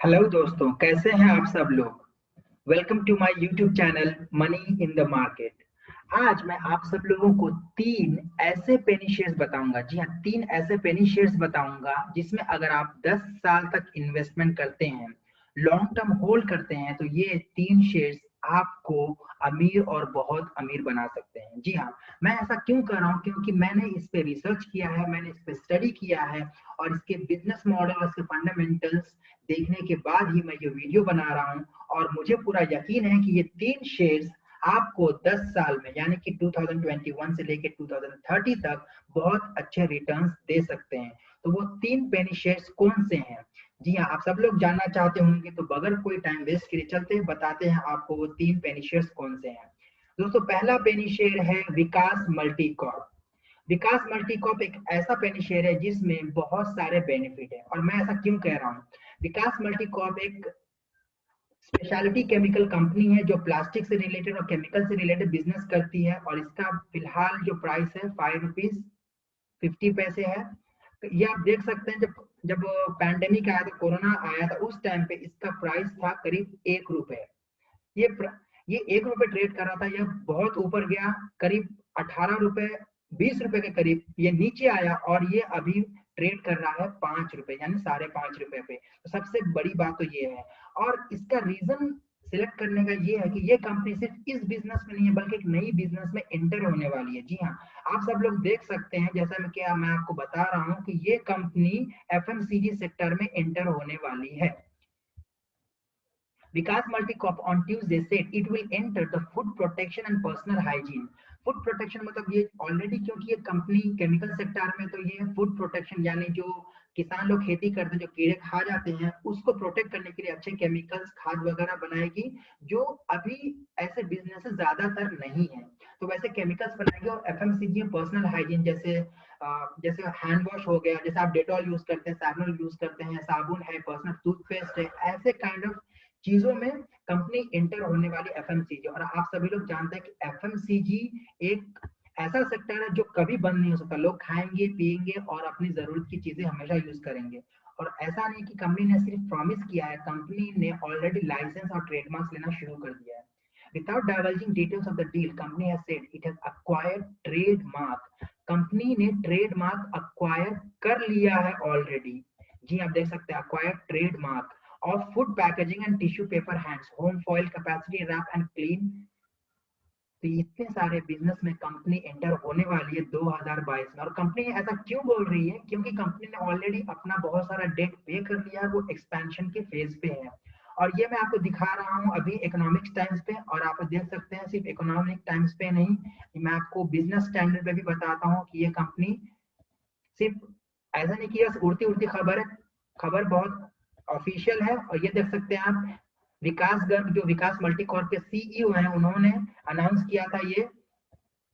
Hello दोस्तों, कैसे हैं आप सब लोग। Welcome to my YouTube channel money in the market. आज मैं आप सब लोगों को तीन ऐसे पेनी शेयर्स बताऊंगा। जी हाँ, तीन ऐसे पेनी शेयर्स बताऊंगा जिसमें अगर आप 10 साल तक इन्वेस्टमेंट करते हैं, लॉन्ग टर्म होल्ड करते हैं, तो ये तीन शेयर्स आपको अमीर और बहुत अमीर बना सकते हैं। जी हाँ, मैं ऐसा क्यों कर रहा हूँ, क्योंकि मैंने इस पे रिसर्च किया है, मैंने इस पे स्टडी किया है और इसके बिजनेस मॉडल और इसके फंडामेंटल्स देखने के बाद ही मैं ये वीडियो बना रहा हूँ। और मुझे पूरा यकीन है कि ये तीन शेयर्स आपको 10 साल में यानी कि 2021 से लेकर 2030 तक बहुत अच्छे रिटर्न्स दे सकते हैं। तो वो तीन पेनी शेयर्स कौन से हैं? जी हाँ, आप सब लोग जानना चाहते होंगे, तो बगैर कोई टाइम वेस्ट किए चलते हैं, बताते हैं आपको वो तीन पेनी शेयर्स कौन से हैं। दोस्तों, पहला पेनी शेयर है विकास मल्टी कॉर्प। विकास मल्टी कॉर्प एक ऐसा पेनी शेयर है जिसमें बहुत सारे बेनिफिट है। और मैं ऐसा क्यों कह रहा हूँ? विकास मल्टी कॉर्प एक स्पेशलिटी केमिकल कंपनी है जो प्लास्टिक से रिलेटेड और केमिकल से रिलेटेड बिजनेस करती है। और इसका फिलहाल जो प्राइस है 5 रुपीज 50 पैसे है। तो ये आप देख सकते हैं, जब जब पैंडेमिक आया था, कोरोना आया था, उस टाइम पे इसका प्राइस था करीब 1 रुपए। ये ये 1 रुपए ट्रेड कर रहा था, यह बहुत ऊपर गया, करीब 18 रुपए 20 रुपए के करीब ये नीचे आया और ये अभी ट्रेड कर रहा है 5 रुपए यानी 5.5 रुपए पे। तो सबसे बड़ी बात तो ये है। और इसका रीजन सिलेक्ट करने का ये है कि ये कंपनी सिर्फ इस बिजनेस में नहीं है बल्कि एक नई बिजनेस में एंटर होने वाली है। जी हाँ, आप सब लोग देख सकते हैं, जैसा मैं आपको बता रहा हूँ कि ये कंपनी एफएमसीजी सेक्टर में एंटर होने वाली है। Vikas Multicorp on Tuesday said it will enter the food protection and personal hygiene. Food protection मतलब ये ऑलरेडी, क्योंकि ये कंपनी केमिकल सेक्टर में, तो ये फूड प्रोटेक्शन यानी जो किसान लोग खेती करते हैं, जो कीड़े खा जाते हैं, उसको प्रोटेक्ट करने के लिए अच्छे केमिकल्स खाद वगैरह बनाएगी, जो अभी ऐसे बिजनेस ज्यादातर नहीं है। तो वैसे केमिकल्स बनाएगी। और एफएमसीजी पर्सनल हाइजीन, जैसे हैंड वॉश हो गया, जैसे आप डेटॉल यूज करते हैं, साबुन यूज करते हैं, साबुन है, पर्सनल टूथपेस्ट है, ऐसे काइंड ऑफ चीजों में कंपनी इंटर होने वाली एफएमसीजी। और आप सभी लोग जानते हैं कि एफएमसीजी एक ऐसा सेक्टर है जो कभी बंद नहीं हो सकता। लोग खाएंगे पिएंगे और अपनी जरूरत की चीजें हमेशा यूज करेंगे। और ऐसा नहीं कि कंपनी ने सिर्फ प्रॉमिस किया है, कंपनी ने ऑलरेडी लाइसेंस और ट्रेडमार्क लेना शुरू कर दिया है। Without divulging details of the deal, company has said it has acquired trademark. Company ने ट्रेडमार्क अक्वायर कर लिया है ऑलरेडी। जी, आप देख सकते हैं, acquire trademark of food packaging and tissue paper hands, home foil capacity wrap and clean। तो इतने सारे बिजनेस में कंपनी एंटर होने वाली है 2022 में। और कंपनी ऐसा क्यों बोल रही है? क्योंकि कंपनी ने ऑलरेडी अपना बहुत सारा डेट पे कर लिया है, वो एक्सपेंशन के फेज पे है। और ये मैं आपको दिखा रहा हूँ अभी इकोनॉमिक्स टाइम्स पे, और आप देख सकते हैं सिर्फ इकोनॉमिक टाइम्स पे नहीं, मैं आपको बिजनेस स्टैंडर्ड पे भी बताता हूँ कि ये कंपनी सिर्फ ऐसा नहीं कि बस उड़ती उड़ती खबर है, खबर बहुत ऑफिशियल है। और ये देख सकते हैं आप, विकास गर्ग जो विकास मल्टीकॉर्प के सीईओ हैं, उन्होंने अनाउंस किया था ये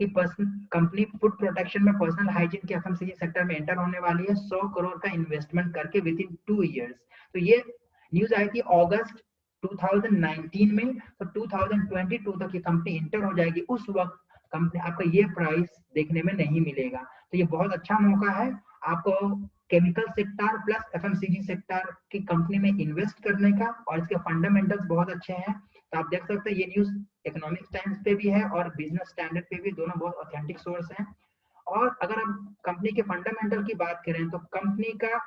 कि कंपनी फूड प्रोटेक्शन में पर्सनल हाइजीन के एफएमसीजी सेक्टर में एंटर होने वाली है 100 करोड़ का इन्वेस्टमेंट करके विद इन 2 इयर्स। तो ये न्यूज आई थी अगस्त 2019 में। तो 2022 तक ये कंपनी एंटर हो जाएगी। उस वक्त कंपनी आपका ये प्राइस देखने में नहीं मिलेगा। तो ये बहुत अच्छा मौका है आपको chemical sector plus FMCG sector की कंपनी में इन्वेस्ट करने का। और इसके फंडामेंटल्स बहुत अच्छे हैं। तो आप देख सकते हैं, ये न्यूज इकोनॉमिक्स टाइम्स पे भी है और बिजनेस स्टैंडर्ड पे भी, दोनों बहुत ऑथेंटिक सोर्स हैं। और अगर हम कंपनी के फंडामेंटल की बात करें, तो कंपनी का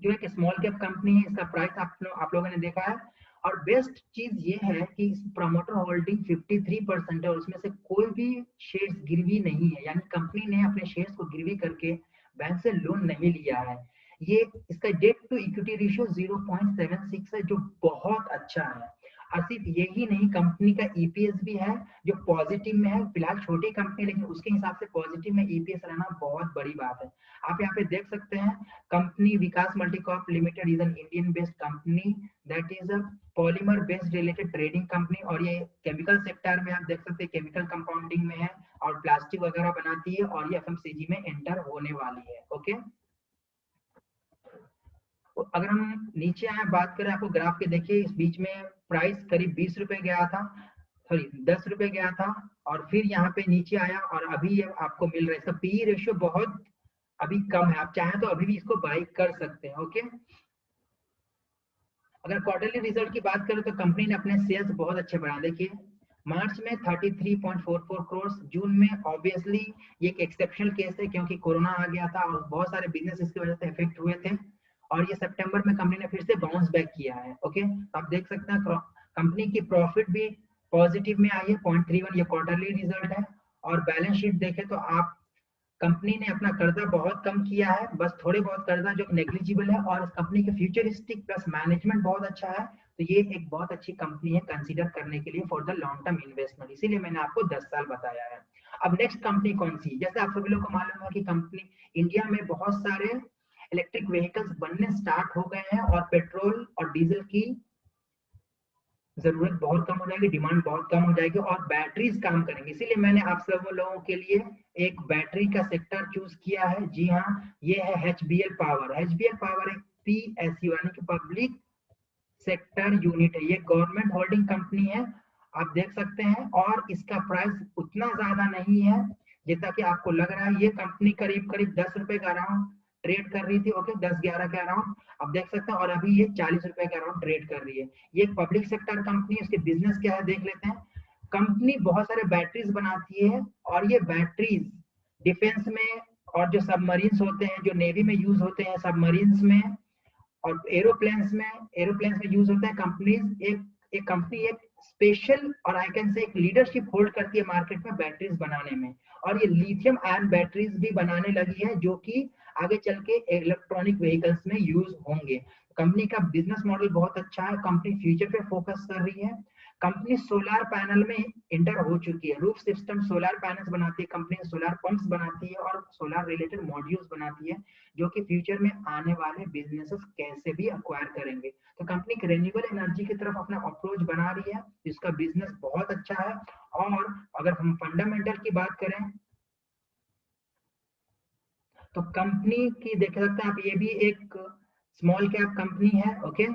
जो एक स्मॉल कैप कंपनी है, इसका प्राइस आप लोगों ने देखा है। और बेस्ट चीज ये है कि प्रमोटर होल्डिंग 53% है और उसमें से कोई भी शेयर्स गिरवी नहीं है, यानी कंपनी ने अपने शेयर्स को गिरवी करके बैंक से लोन नहीं लिया है। ये इसका डेट टू इक्विटी रेशियो 0.76 है, जो बहुत अच्छा है। और सिर्फ यही नहीं, कंपनी का ईपीएस भी है जो पॉजिटिव में है। फिलहाल छोटी कंपनी, लेकिन उसके हिसाब से पॉजिटिव में ईपीएस रहना बहुत बड़ी बात है। आप यहाँ पे देख सकते हैं, company Vikas Multicorp limited is an Indian based company that is a polymer based related trading company. और ये केमिकल सेक्टर में आप देख सकते हैं, केमिकल कंपाउंडिंग में है और प्लास्टिक वगैरह बनाती है। और ये एफएमसीजी में एंटर होने वाली है। ओके, तो अगर हम नीचे आए, बात करें, आपको ग्राफ के देखिए, इस बीच में प्राइस करीब 20 रुपए गया था, सॉरी 10 रुपए गया था, और फिर यहाँ पे नीचे आया और अभी ये आपको मिल रहा है। इसका पी रेशियो बहुत अभी कम है, आप चाहें तो अभी भी इसको बाई कर सकते हैं। ओके, अगर क्वार्टरली रिजल्ट की बात करें तो कंपनी ने अपने सेल्स बहुत अच्छे बढ़ा। देखिए मार्च में 33.44 करोड़, जून में ऑब्वियसली ये एक एक्सेप्शनल केस है क्योंकि कोरोना आ गया था और बहुत सारे बिजनेस इसकी वजह से इफेक्ट हुए थे, और ये सितंबर में कंपनी ने फिर से बाउंस बैक किया है। ओके, तो आप देख सकते हैं कंपनी की प्रॉफिट भी पॉजिटिव में आई है 0.31, ये क्वार्टरली रिजल्ट है। और बैलेंस शीट देखें तो आप कंपनी ने अपना कर्जा बहुत कम किया है, बस थोड़े बहुत कर्जा जो नेग्लिजिबल है, और कंपनी के फ्यूचरिस्टिक प्लस मैनेजमेंट बहुत अच्छा है। तो ये एक बहुत अच्छी कंपनी है कंसीडर करने के लिए for the long term investment, इसीलिए मैंने आपको 10 साल बताया है। अब नेक्स्ट कंपनी कौन सी, जैसे आप सभी लोग को मालूम है कि कंपनी इंडिया में बहुत सारे इलेक्ट्रिक व्हीकल्स बनने स्टार्ट हो गए हैं और पेट्रोल और डीजल की जरूरत बहुत कम हो जाएगी, डिमांड बहुत कम हो जाएगी और बैटरीज काम करेंगे, इसीलिए मैंने आप सब लोगों के लिए एक बैटरी का सेक्टर चूज किया है। जी हाँ, ये है एचबीएल पावर। एचबीएल पावर एक पीएसयू यानी कि पब्लिक सेक्टर यूनिट है, ये गवर्नमेंट होल्डिंग कंपनी है, आप देख सकते हैं। और इसका प्राइस उतना ज्यादा नहीं है जितना कि आपको लग रहा है। ये कंपनी करीब करीब 10 रुपए का अराउंड ट्रेड कर रही थी, ओके 10-11 के अराउंड, आप देख सकते हैं, और अभी ये 40 रुपए के अराउंड ट्रेड कर रही है। ये एक पब्लिक सेक्टर कंपनी है, इसके बिजनेस क्या है देख लेते हैं। कंपनी बहुत सारे बैटरीज बनाती है और ये बैटरीज डिफेंस में और जो सबमरीन्स होते हैं, जो नेवी में यूज होते हैं सबमरीन्स में और एरोप्लेन्स में यूज होता है। कंपनीज एक कंपनी एक स्पेशल और आई कैन से एक लीडरशिप होल्ड करती है मार्केट में बैटरीज बनाने में, और ये लिथियम आयन बैटरीज भी बनाने लगी है जो कि आगे चल के इलेक्ट्रॉनिक व्हीकल्स में यूज होंगे। कंपनी का बिजनेस मॉडल बहुत अच्छा है, कंपनी फ्यूचर पे फोकस कर रही है। कंपनी सोलर पैनल में इंटर हो चुकी है, रूफ सिस्टम सोलर पैनल्स बनाती है कंपनी, सोलर पंप्स बनाती है और सोलर रिलेटेड मॉड्यूल्स बनाती है, जो कि फ्यूचर में आने वाले बिजनेसेस कैसे भी अक्वायर करेंगे। तो कंपनी रिन्यूएबल एनर्जी की तरफ अपना अप्रोच बना रही है, जिसका बिजनेस बहुत अच्छा है। और अगर हम फंडामेंटल की बात करें तो कंपनी की देख सकते हैं आप, ये भी एक स्मॉल कैप कंपनी है। ओके,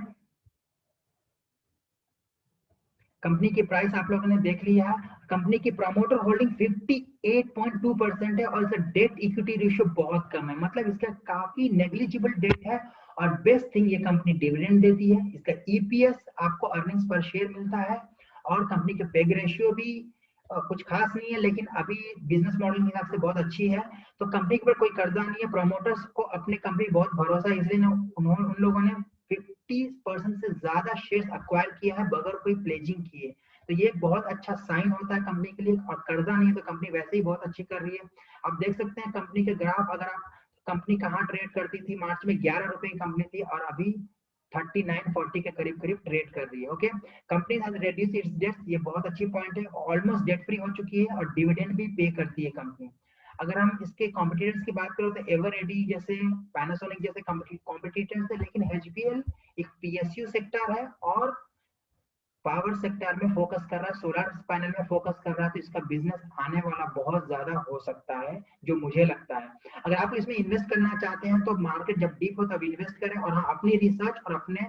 कंपनी की प्राइस आप लोगों ने देख लिया। कंपनी की प्रमोटर होल्डिंग 58.2% है और इसका डेट इक्विटी रेशियो बहुत कम है, मतलब इसका काफी नेग्लिजिबल डेट है। और बेस्ट थिंग ये कंपनी डिविडेंड देती है, इसका ईपीएस आपको अर्निंग्स पर शेयर मिलता है। और कंपनी के पेग रेशियो भी कुछ खास नहीं है, लेकिन अभी बिजनेस मॉडल के हिसाब से बहुत अच्छी है। तो कंपनी के ऊपर कोई कर्जा नहीं है, प्रमोटर्स को अपने कंपनी बहुत भरोसा है, इसलिए उन्होंने उन लोगों ने 50% से ज्यादा शेयर्स अक्वायर किया है बगैर कोई प्लेजिंग किए। तो ये एक बहुत अच्छा साइन होता है कंपनी के लिए, और कर्जा नहीं है तो कंपनी वैसे ही बहुत अच्छी कर रही है। आप देख सकते हैं कंपनी के ग्राफ, अगर आप कंपनी कहाँ ट्रेड करती थी, मार्च में 11 रुपए की कंपनी थी और अभी 39-40 के करीब करीब ट्रेड कर रही है। Okay, company has reduce its debts, ये बहुत अच्छी पॉइंट है, ऑलमोस्ट डेट फ्री हो चुकी है और डिविडेंड भी पे करती है कंपनी। अगर हम इसके कॉम्पिटिटर्स की बात करें तो एवरएडी जैसे, पैनासोनिक जैसे कॉम्पिटिटर्स है, लेकिन एचबीएल एक पीएसयू सेक्टर है और पावर सेक्टर में फोकस कर रहा है, सोलर पैनल में फोकस कर रहा है, तो इसका बिजनेस आने वाला बहुत ज्यादा हो सकता है जो मुझे लगता है। अगर आप इसमें इन्वेस्ट करना चाहते हैं तो मार्केट जब डीप हो तब इन्वेस्ट करें, और हाँ अपनी रिसर्च और अपने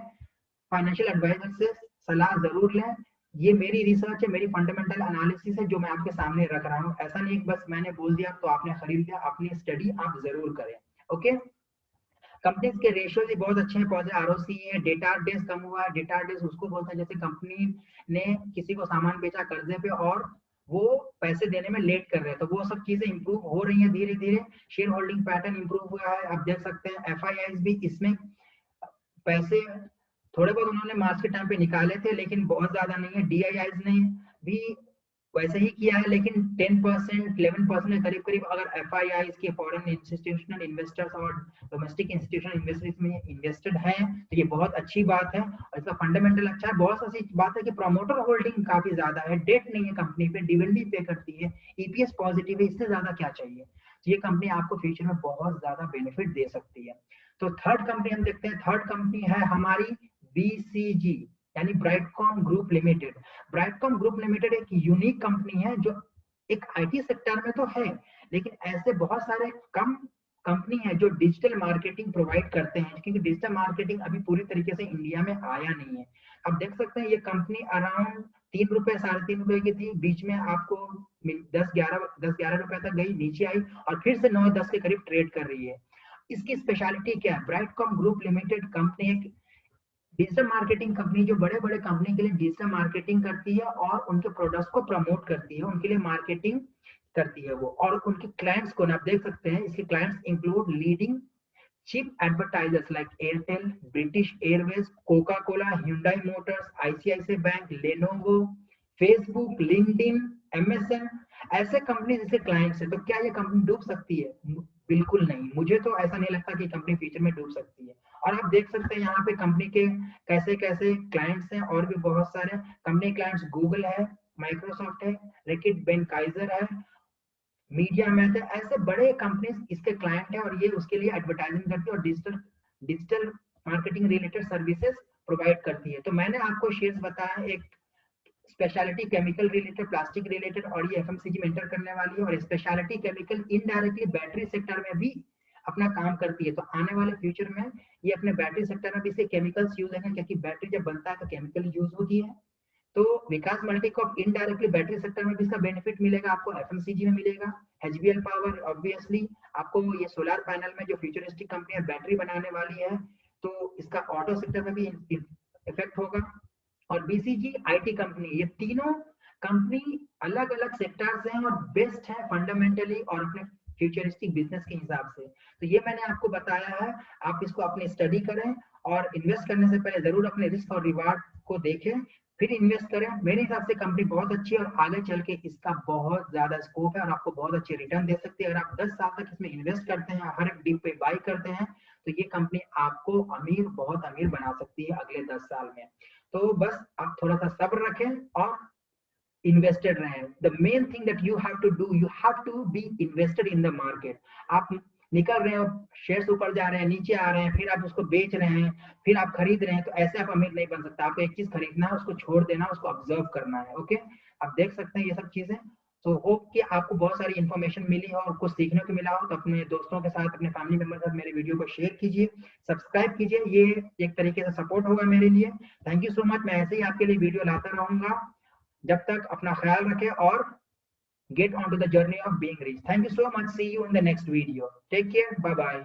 फाइनेंशियल एडवाइजर से सलाह जरूर लें। ये मेरी रिसर्च है, मेरी फंडामेंटल एनालिसिस है जो मैं आपके सामने रख रहा हूँ, ऐसा नहीं बस मैंने बोल दिया तो आपने खरीद लिया, अपनी स्टडी आप जरूर करें। ओके, कंपनीज के रेशियो भी बहुत अच्छे हैं, पॉजिटिव आरओसी है, डेटा डेज कम हुआ है। डेटा डेज उसको बोलते हैं जैसे कंपनी ने किसी को सामान बेचा कर्जे पे और वो पैसे देने में लेट कर रहे हैं, तो वो सब चीजें इंप्रूव हो रही हैं धीरे धीरे। शेयर होल्डिंग पैटर्न इंप्रूव हुआ है, आप देख सकते हैं एफआईआई भी इसमें पैसे थोड़े बहुत उन्होंने मार्च के टाइम पे निकाले थे, लेकिन बहुत ज्यादा नहीं है। डीआईआई ने भी वैसे ही किया है, लेकिन 10% 11% के करीब करीब अगर एफआईआई के फॉरेन इंस्टीट्यूशनल इन्वेस्टर्स और डोमेस्टिक इंस्टीट्यूशनल इन्वेस्टर्स में इन्वेस्टेड हैं तो ये बहुत अच्छी बात है और इसका फंडामेंटल अच्छा है। बहुत सी बात है कि प्रमोटर होल्डिंग काफी ज्यादा है, डेट नहीं है कंपनी पे, डिविडेंड भी पे करती है, ईपीएस पॉजिटिव है, इससे ज्यादा क्या चाहिए। तो ये कंपनी आपको फ्यूचर में बहुत ज्यादा बेनिफिट दे सकती है। तो थर्ड कंपनी हम देखते हैं, थर्ड कंपनी है हमारी बीसीजी यानी Brightcom group limited. Brightcom group limited एक यूनिक कंपनी है जो एक आईटी सेक्टर में तो है, लेकिन ऐसे बहुत सारे कम कंपनी है जो डिजिटल मार्केटिंग प्रोवाइड करते हैं, क्योंकि डिजिटल मार्केटिंग अभी पूरी तरीके से इंडिया में आया नहीं है। अब देख सकते हैं ये कंपनी अराउंड 3 रुपए 3.5 रुपए की थी, बीच में आपको 10-11 रुपए तक गई, नीचे आई और फिर से 9-10 के करीब ट्रेड कर रही है। इसकी स्पेशलिटी क्या है, ब्राइटकॉम ग्रुप लिमिटेड कंपनी एक डिजिटल मार्केटिंग कंपनी जो बड़े बड़े कंपनी के लिए डिजिटल मार्केटिंग करती है और उनके प्रोडक्ट्स को प्रमोट करती है, उनके लिए मार्केटिंग करती है वो। और उनके क्लाइंट्स को आप देख सकते हैं, इसके clients include leading chip advertisers like Airtel, British Airways, Coca-Cola, Hyundai Motors, ICICI Bank, Lenovo, Facebook, LinkedIn, MSN, ऐसे कंपनी जैसे क्लाइंट्स है। तो क्या ये कंपनी डूब सकती है? बिल्कुल नहीं, मुझे तो ऐसा नहीं लगता कि कंपनी फ्यूचर में डूब सकती है। और आप देख सकते हैं यहाँ पे कंपनी के कैसे कैसे क्लाइंट्स हैं, और भी बहुत सारे कंपनी क्लाइंट्स गूगल है, माइक्रोसॉफ्ट है, रेकिट बेनकाइजर है, मीडिया मैथ है, ऐसे बड़े कंपनीज इसके क्लाइंट है, और ये उसके लिए एडवर्टाइजिंग करती है और digital digital marketing related services provide करती है। तो मैंने आपको शेयर्स बताया, एक speciality chemical related, plastic related, और ये एफएमसीजी में एंटर करने वाली है। और speciality chemical indirectly battery sector में भी अपना काम करती है। तो आने वाले फ्यूचर में ये अपने बैटरी सेक्टर में भी इसके केमिकल्स यूज होंगे, क्योंकि बैटरी जब बनता है तो केमिकल यूज होती है। तो विकास मल्टीकॉप इनडायरेक्टली बैटरी सेक्टर में भी इसका बेनिफिट मिलेगा, आपको एफएमसीजी में मिलेगा। एचबीएल पावर ऑब्वियसली आपको ये सोलर पैनल में जो फ्यूचरिस्टिक कंपनी है बैटरी बनाने वाली है, तो इसका ऑटो सेक्टर में भी इफेक्ट होगा। और बीसीजी आईटी कंपनी, ये तीनों कंपनी अलग अलग सेक्टर्स हैं और बेस्ट है फंडामेंटली और अपने फ्यूचरिस्टिक बिजनेस के हिसाब से। तो ये मैंने आपको बताया है, आप इसको अपनी स्टडी करें और इन्वेस्ट करने से पहले जरूर अपने रिस्क और रिवार्ड को देखें, फिर इन्वेस्ट करें। मेरे हिसाब से कंपनी बहुत अच्छी है और आगे चल के इसका बहुत ज्यादा स्कोप है और आपको बहुत अच्छे रिटर्न दे सकती है। अगर आप 10 साल तक इसमें इन्वेस्ट करते हैं, हर एक डिप पे बाई करते हैं, तो ये कंपनी आपको अमीर, बहुत अमीर बना सकती है अगले 10 साल में। तो बस आप थोड़ा सा सब्र रखें और इन्वेस्टेड रहें। The main thing that you have to do, you have to be invested in the market. आप निकल रहे हो, शेयर्स ऊपर जा रहे हैं, नीचे आ रहे हैं, फिर आप उसको बेच रहे हैं, फिर आप खरीद रहे हैं, तो ऐसे आप अमीर नहीं बन सकता। आपको एक चीज खरीदना है, उसको छोड़ देना, उसको ऑब्जर्व करना है। ओके, आप देख सकते हैं ये सब चीजें। तो होप कि आपको बहुत सारी इन्फॉर्मेशन मिली हो और कुछ सीखने को मिला हो। तो अपने दोस्तों के साथ, अपने फैमिली मेंबर के साथ मेरे वीडियो को शेयर कीजिए, सब्सक्राइब कीजिए, ये एक तरीके से सपोर्ट होगा मेरे लिए। Thank you so much. मैं ऐसे ही आपके लिए वीडियो लाता रहूंगा। जब तक अपना ख्याल रखें और get onto the journey of being rich. Thank you so much. See you in the next video. Take care. Bye bye.